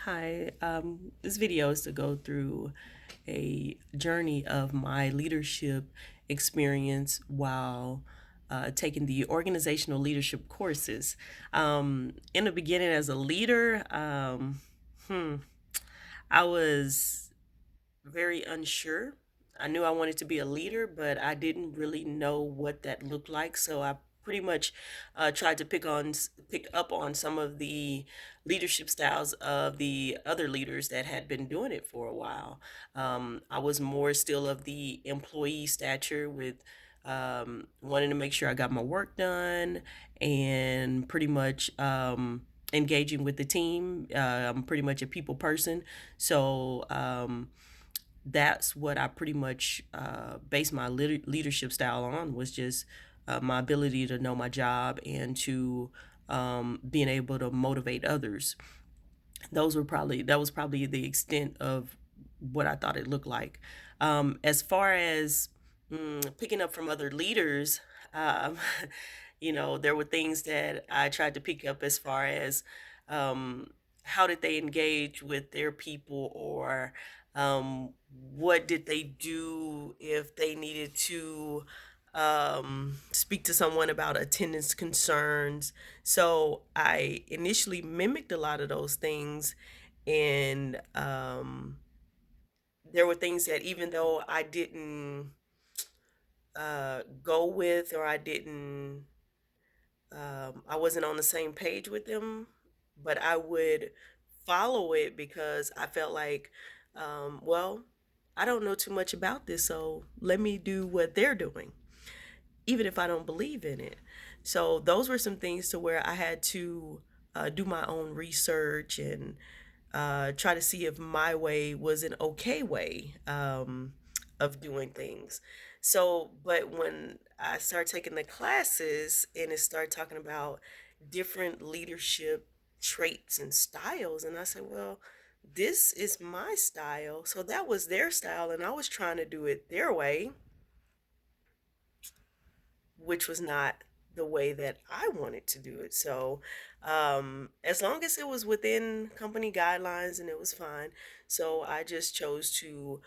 Hi, this video is to go through a journey of my leadership experience while taking the organizational leadership courses. In the beginning, as a leader, I was very unsure. I knew I wanted to be a leader, but I didn't really know what that looked like. So I pretty much tried to pick up on some of the leadership styles of the other leaders that had been doing it for a while. I was more still of the employee stature with wanting to make sure I got my work done and pretty much engaging with the team. I'm pretty much a people person, so that's what I pretty much based my leadership style on, was just my ability to know my job and to being able to motivate others. That was probably the extent of what I thought it looked like. As far as picking up from other leaders, um, there were things that I tried to pick up as far as how did they engage with their people, or what did they do if they needed to speak to someone about attendance concerns. So I initially mimicked a lot of those things, and there were things that, even though I didn't go with, or I wasn't on the same page with them, but I would follow it because I felt like, well, I don't know too much about this, so let me do what they're doing, even if I don't believe in it. So those were some things to where I had to do my own research and try to see if my way was an okay way of doing things. So, but when I started taking the classes and it started talking about different leadership traits and styles, and I said, well, this is my style. So that was their style, and I was trying to do it their way, which was not the way that I wanted to do it. So, as long as it was within company guidelines, and it was fine. So I just chose to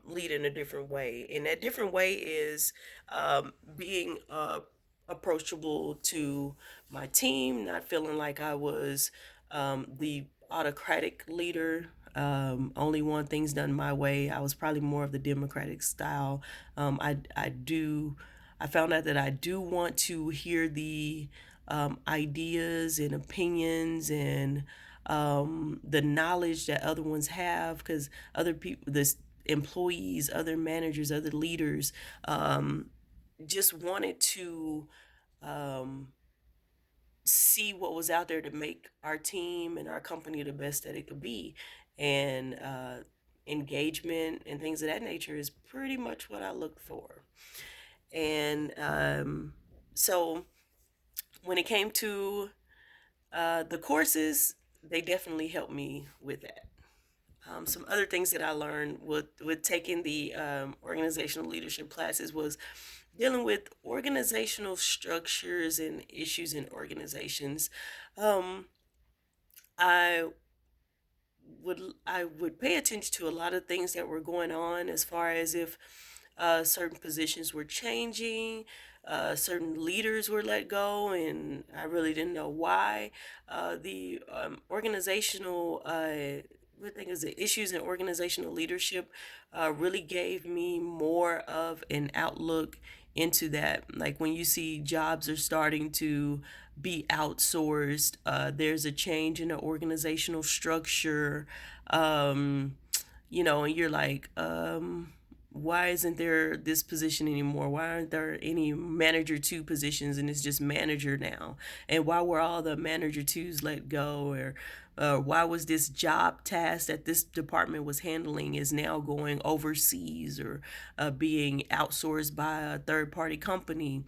lead in a different way. And that different way is being approachable to my team, not feeling like I was the autocratic leader. Only want things done my way. I was probably more of the democratic style. I found out that I do want to hear the ideas and opinions and the knowledge that other ones have, because other people, this employees, other managers, other leaders, just wanted to um, see what was out there to make our team and our company the best that it could be. And engagement and things of that nature is pretty much what I look for. And so when it came to the courses, they definitely helped me with that. Some other things that I learned with taking the organizational leadership classes was dealing with organizational structures and issues in organizations. Um, I I would pay attention to a lot of things that were going on, as far as if certain positions were changing, certain leaders were let go, and I really didn't know why. The organizational what thing is it? Issues in organizational leadership really gave me more of an outlook into that. Like when you see jobs are starting to be outsourced, there's a change in the organizational structure, um, and you're like, why isn't there this position anymore? Why aren't there any manager two positions, and it's just manager now? And why were all the manager twos let go? Or why was this job task that this department was handling is now going overseas, or being outsourced by a third party company?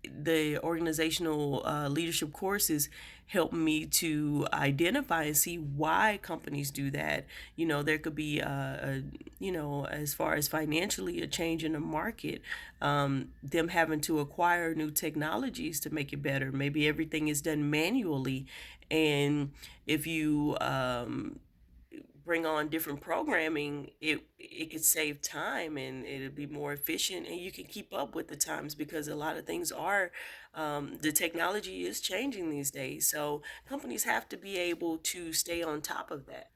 The organizational leadership courses help me to identify and see why companies do that. There could be as far as financially, a change in the market, them having to acquire new technologies to make it better. Maybe everything is done manually, And if you bring on different programming, it could save time and it'll be more efficient, and you can keep up with the times because a lot of things are the technology is changing these days. So companies have to be able to stay on top of that.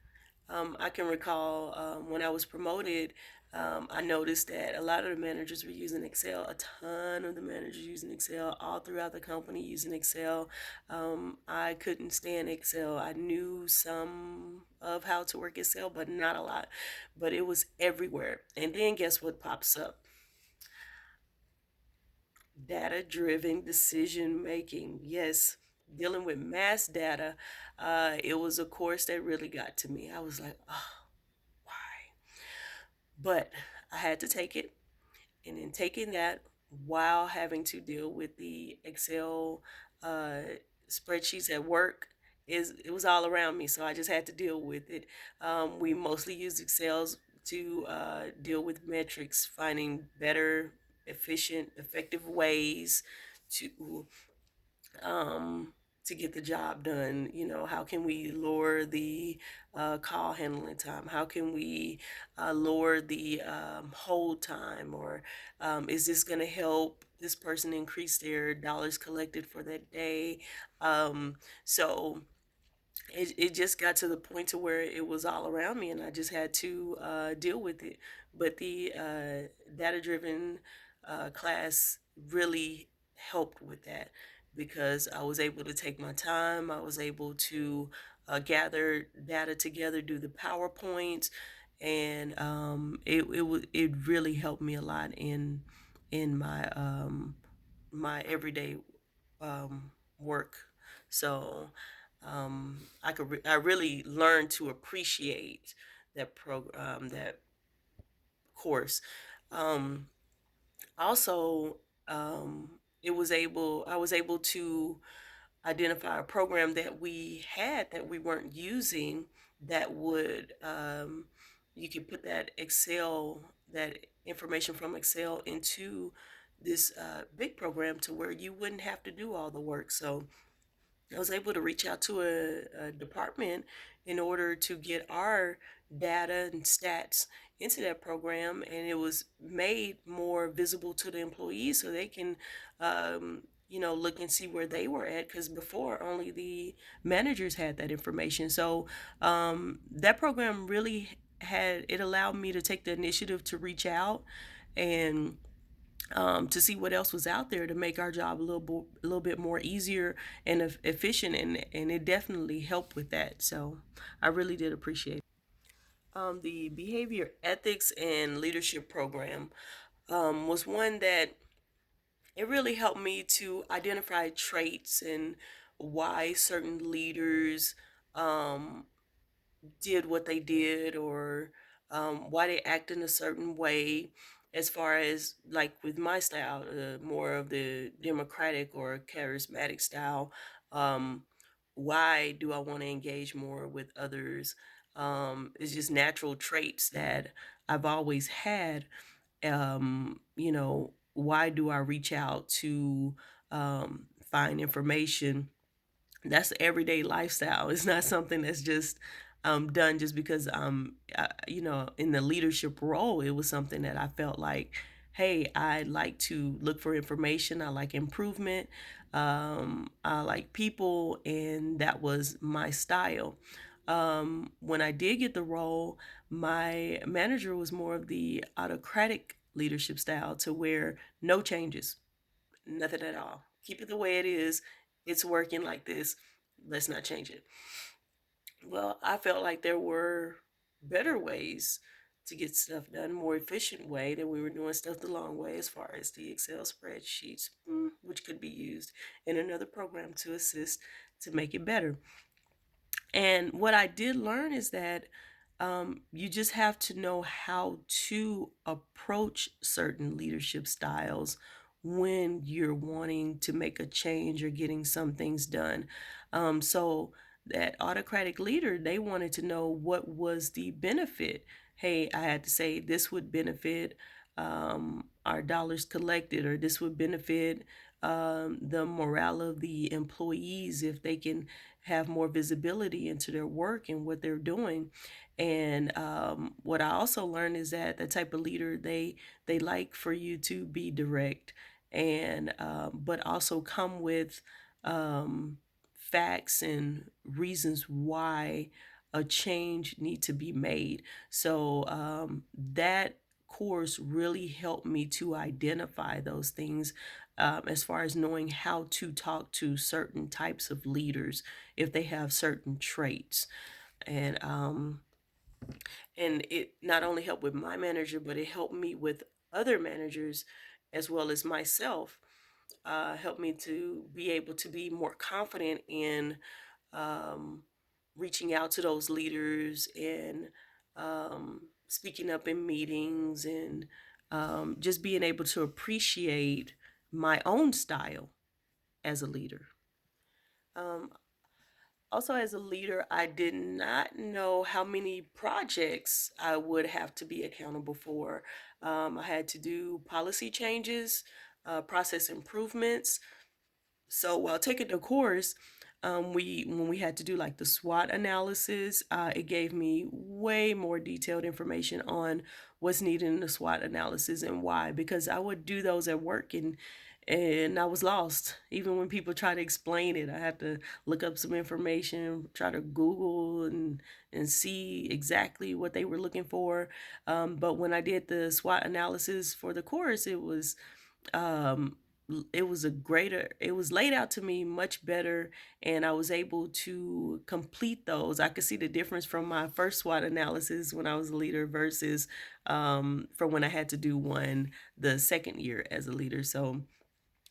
I can recall when I was promoted, I noticed that a lot of the managers were using Excel. A ton of the managers using Excel, all throughout the company using Excel. I couldn't stand Excel. I knew some of how to work Excel, but not a lot. But it was everywhere. And then guess what pops up? Data driven decision making. Yes, dealing with mass data. It was a course that really got to me. I was like, oh, why? But I had to take it, and in taking that while having to deal with the Excel uh, spreadsheets at work, is it was all around me, so I just had to deal with it. We mostly use Excels to deal with metrics, finding better, efficient, effective ways to um, to get the job done. You know, how can we lower the call handling time? How can we lower the hold time? Or is this going to help this person increase their dollars collected for that day? So it just got to the point to where it was all around me and I just had to deal with it. But the data driven class really helped with that because I was able to take my time. I was able to gather data together, do the PowerPoints, and it really helped me a lot in my everyday work. So I really learned to appreciate that that course. Um, Also, it was able I was able to identify a program that we had that we weren't using that would you could put that information from Excel into this big program to where you wouldn't have to do all the work. So I was able to reach out to a department in order to get our data and stats into that program, and it was made more visible to the employees so they can, look and see where they were at. Because before, only the managers had that information. So that program really had it allowed me to take the initiative to reach out and to see what else was out there to make our job a little bit more easier and efficient, and it definitely helped with that. So I really did appreciate it. The behavior ethics and leadership program was one that it really helped me to identify traits and why certain leaders um, did what they did, or why they act in a certain way, as far as like with my style, more of the democratic or charismatic style. um, why do I want to engage more with others? It's just natural traits that I've always had. Why do I reach out to find information? That's the everyday lifestyle. It's not something that's just done just because in the leadership role. It was something that I felt like, hey, I like to look for information. I like improvement. I like people, and that was my style. When I did get the role, my manager was more of the autocratic leadership style, to where no changes, nothing at all. Keep it the way it is. It's working like this. Let's not change it. Well, I felt like there were better ways to get stuff done, more efficient way than we were doing stuff the long way, as far as the Excel spreadsheets, which could be used in another program to assist to make it better. And what I did learn is that you just have to know how to approach certain leadership styles when you're wanting to make a change or getting some things done. So that autocratic leader, they wanted to know what was the benefit. Hey, I had to say this would benefit our dollars collected, or this would benefit the morale of the employees if they can have more visibility into their work and what they're doing. And what I also learned is that the type of leader they like for you to be direct and but also come with um, facts and reasons why a change need to be made. So that course really helped me to identify those things as far as knowing how to talk to certain types of leaders if they have certain traits. And and it not only helped with my manager, but it helped me with other managers as well as myself. Helped me to be able to be more confident in um, reaching out to those leaders and speaking up in meetings and just being able to appreciate my own style as a leader. Um, Also, as a leader, I did not know how many projects I would have to be accountable for. I had to do policy changes, process improvements, so while taking the course, we when we had to do like the SWOT analysis, it gave me way more detailed information on what's needed in the SWOT analysis and why. Because I would do those at work and I was lost. Even when people try to explain it, I had to look up some information, try to Google and see exactly what they were looking for. But when I did the SWOT analysis for the course, um it was laid out to me much better, and I was able to complete those. I could see the difference from my first SWOT analysis when I was a leader versus from when I had to do one the second year as a leader. So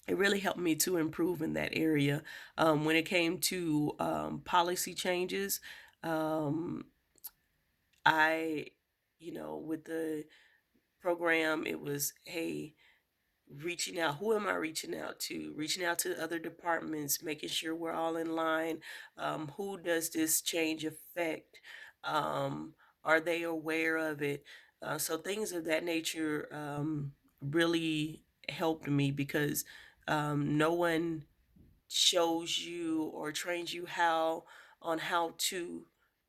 it really helped me to improve in that area. When it came to policy changes, um, I, with the program, it was, hey, reaching out, who am I reaching out to? Reaching out to other departments, making sure we're all in line. Who does this change affect? um, are they aware of it? So things of that nature really helped me because no one shows you or trains you how to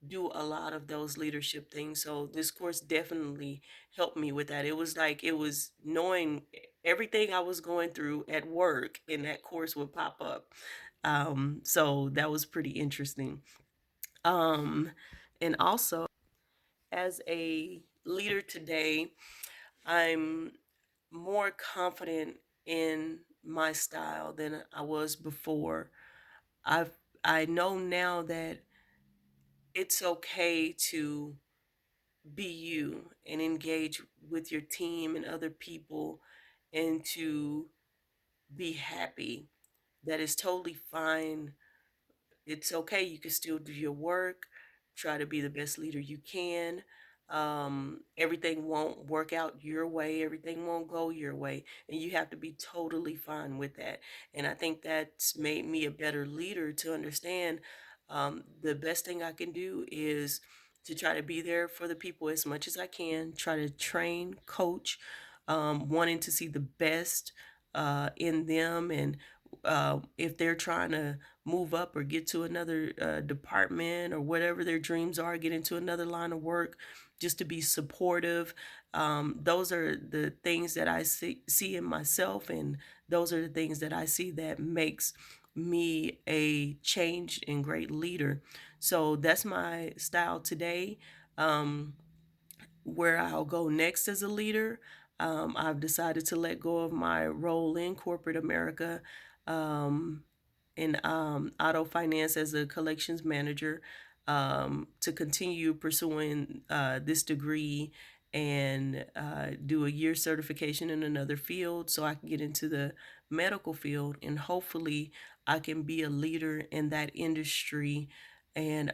do a lot of those leadership things. So this course definitely helped me with that. It was like it was knowing everything I was going through at work and that course would pop up. So that was pretty interesting. Um, and also as a leader today, I'm more confident in my style than I was before. I've I know now that it's okay to be you and engage with your team and other people and to be happy. That is totally fine. It's okay. You can still do your work, try to be the best leader you can. Everything won't work out your way, everything won't go your way, and you have to be totally fine with that. And I think that's made me a better leader to understand the best thing I can do is to try to be there for the people as much as I can, try to train, coach, wanting to see the best in them. And if they're trying to move up or get to another department or whatever their dreams are, get into another line of work, just to be supportive. Those are the things that I see in myself, and those are the things that I see that makes me a changed and great leader. So that's my style today. Um, where I'll go next as a leader, I've decided to let go of my role in corporate America. Um, in auto finance as a collections manager, to continue pursuing this degree and do a year certification in another field so I can get into the medical field, and hopefully I can be a leader in that industry. And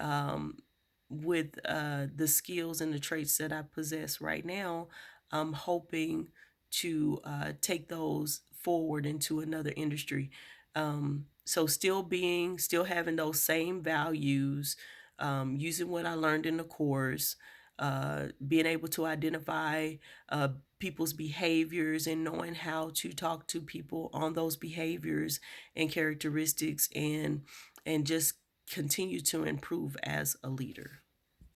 with the skills and the traits that I possess right now, I'm hoping to take those forward into another industry. So still having those same values, using what I learned in the course, being able to identify people's behaviors and knowing how to talk to people on those behaviors and characteristics, and just continue to improve as a leader.